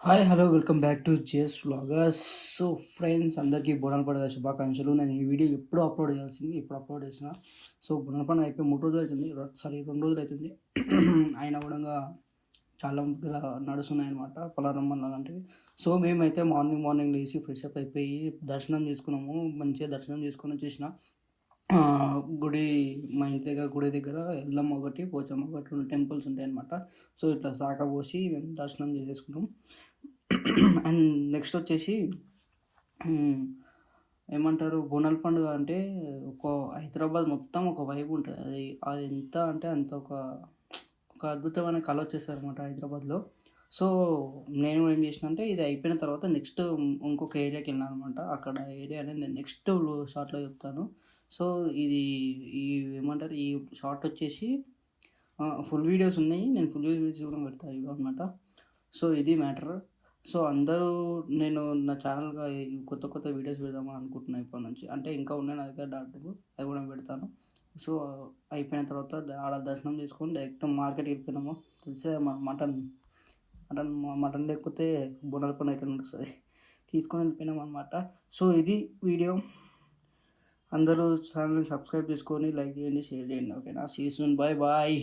Hi hello welcome back to JS vloggers. So friends, అందరికీ బోనాల పండుగ శుభాకాంక్షలు. నేను ఈ వీడియో ఎప్పుడు అప్లోడ్ చేయాల్సింది ఇప్పుడు అప్లోడ్ చేసిన. సో బోనాల పండుగ అయిపోయి 3 రోజులు అవుతుంది, సారీ 2 రోజులు అవుతుంది. అయినా కూడా చాలా దగ్గర నడుస్తున్నాయి అనమాట, పలారం అలాంటివి. సో మేమైతే మార్నింగ్ లేచి ఫ్రెష్ అప్ అయిపోయి దర్శనం చేసుకున్నాము. మంచిగా దర్శనం చేసుకొని వచ్చేసిన. గుడి, మా ఇంటి దగ్గర గుడి దగ్గర ఎల్లమ్మ ఒకటి, పోచమ్మ ఒకటి, 2 టెంపుల్స్ ఉంటాయి అనమాట. సో ఇట్లా సాక పోసి మేము దర్శనం చేసేసుకున్నాం. అండ్ నెక్స్ట్ వచ్చేసి ఏమంటారు, బోనాల పండుగ అంటే ఒక హైదరాబాద్ మొత్తం ఒక వైబ్ ఉంటుంది. అది అది ఎంత అంటే అంత ఒక అద్భుతమైన కళ వచ్చేస్తారు అనమాట హైదరాబాద్లో. సో నేను ఏం చేసిన అంటే, ఇది అయిపోయిన తర్వాత నెక్స్ట్ ఇంకొక ఏరియాకి వెళ్ళాను అనమాట. అక్కడ ఏరియా అనేది నేను నెక్స్ట్ షార్ట్లో చెప్తాను. సో ఇది ఈ ఏమంటారు, ఈ షార్ట్ వచ్చేసి ఫుల్ వీడియోస్ ఉన్నాయి, నేను ఫుల్ వీడియోస్ కూడా పెడతాను ఇవి అనమాట. సో ఇది మ్యాటర్. సో అందరూ, నేను నా ఛానల్గా కొత్త కొత్త వీడియోస్ పెడదామని అనుకుంటున్నాను ఇప్పటి నుంచి. అంటే ఇంకా ఉన్నాయి నా దగ్గర డాక్టర్లు, అవి కూడా పెడతాను. సో అయిపోయిన తర్వాత ఆడ దర్శనం చేసుకొని డైరెక్ట్ మార్కెట్కి వెళ్ళిపోయినాము. తెలిసే మటన్ మటన్ మటన్ లేకపోతే బోనాల పండుగ అయితే నడుస్తుంది. తీసుకొని వెళ్ళిపోయినాం అనమాట. సో ఇది వీడియో. అందరూ ఛానల్ని సబ్స్క్రైబ్ చేసుకొని లైక్ చేయండి, షేర్ చేయండి. ఓకేనా? See soon, bye bye.